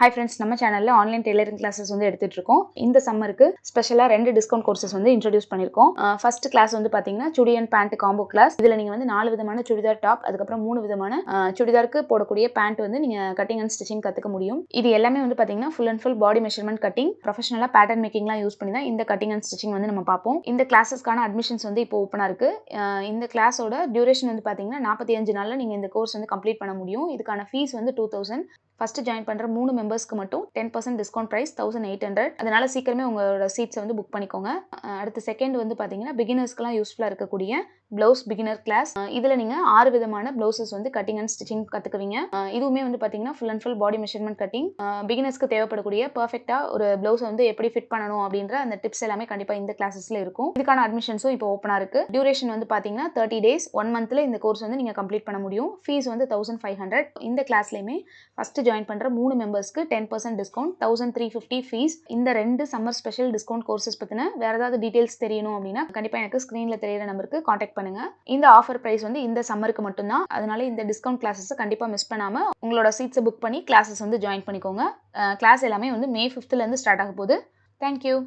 Hi friends, நம்ம சேனல்ல online tailoring classes வந்து எடுத்துட்டு இருக்கோம். இந்த சம்மருக்கு ஸ்பெஷலா 2 டிஸ்கவுண்ட் கோர்சஸ் வந்து இன்ட்ரோ듀ce பண்ணிருக்கோம். ஃபர்ஸ்ட் கிளாஸ் வந்து பாத்தீங்கன்னா சுடி அண்ட் பேண்ட் காம்போ கிளாஸ். இதுல நீங்க வந்து 4 விதமான சுடிதார் டாப், அதுக்கு அப்புறம் 3 விதமான சுடிதாருக்கு போடக்கூடிய பேண்ட் வந்து நீங்க கட்டிங் அண்ட் ஸ்டிச்சிங் கத்துக்க முடியும். இது எல்லாமே வந்து பாத்தீங்கன்னா full and full body measurement cutting, ப்ரொஃபஷனலா பேட்டர்ன் மேக்கிங்லாம் யூஸ் பண்ணி தான் இந்த கட்டிங் அண்ட் ஸ்டிச்சிங் வந்து நம்ம பாப்போம். இந்த கிளாसेसக்கான அட்மிஷன்ஸ் வந்து இப்போ ஓபனா இருக்கு. இந்த கிளாஸோட டியூரேஷன் வந்து பாத்தீங்கன்னா 45 நாள்ல நீங்க இந்த கோர்ஸ் வந்து கம்ப்ளீட் பண்ண முடியும். இதுக்கான ஃபீஸ் வந்து 2000. ஃபர்ஸ்ட் ஜாயின் பண்ற 3 மெம்பர்ஸ்க்கு மட்டும் 10% டிஸ்கவுண்ட் பிரைஸ் 1800. அதனால சீக்கிரமே உங்களோட சீட்ஸ் வந்து புக் பண்ணிக்கோங்க. அடுத்து செகண்ட் வந்து பாத்தீங்கன்னா பிகினர்ஸ்க்குலாம் யூஸ்ஃபுல்லா இருக்கக்கூடிய பிளவுஸ் பிகினர் கிளாஸ். இதுல நீங்க 6 விதமான பிளவுசஸ் வந்து கட்டிங் அண்ட் ஸ்டிச்சிங் கத்துக்குவீங்க. இதுவுமே வந்து பாத்தீங்கன்னா full and full body measurement cutting. பிகினர்ஸ்க்கு தேவைப்படக்கூடிய பெர்ஃபெக்ட்டா ஒரு பிளவுஸ் வந்து எப்படி ஃபிட் பண்ணணும் அப்படின்ற அந்த டிப்ஸ் எல்லாமே கண்டிப்பா இந்த கிளாसेसல இருக்கும். இதுக்கான அட்மிஷன்ஸும் இப்போ ஓபனா இருக்கு. டியூரேஷன் வந்து பாத்தீங்கன்னா 30 டேஸ் 1 மந்த்ல இந்த கோர்ஸ் வந்து நீங்க கம்ப்ளீட் பண்ண முடியும். ஃபீஸ் வந்து 1500. இந்த கிளாஸ்லயுமே ஃபர்ஸ்ட் ஜாயின் பண்ற 3 மெம்பர்ஸ்க்கு 10% டிஸ்கவுண்ட் 1350 ஃபீஸ். இந்த 2 சம்மர் ஸ்பெஷல் டிஸ்கவுண்ட் கோர்சஸ் பத்தின வேற ஏதாவது டீடைல்ஸ் தெரியணும் அப்படின்னா கண்டிப்பா எனக்கு ஸ்கிரீன்ல தெரியுற நம்பருக்கு கான்டாக்ட் பண்ணுங்க. இந்த ஆஃபர் பிரைஸ் வந்து இந்த சம்மருக்கு மட்டும் தான். அதனால இந்த டிஸ்கவுண்ட் கிளாसेस கண்டிப்பா மிஸ் பண்ணாம உங்களோட சீட்ஸை புக் பண்ணி கிளாसेस வந்து ஜாயின் பண்ணிக்கோங்க. கிளாஸ் எல்லாமே வந்து May 5th ல இருந்து ஸ்டார்ட் ஆக போகுது. Thank you.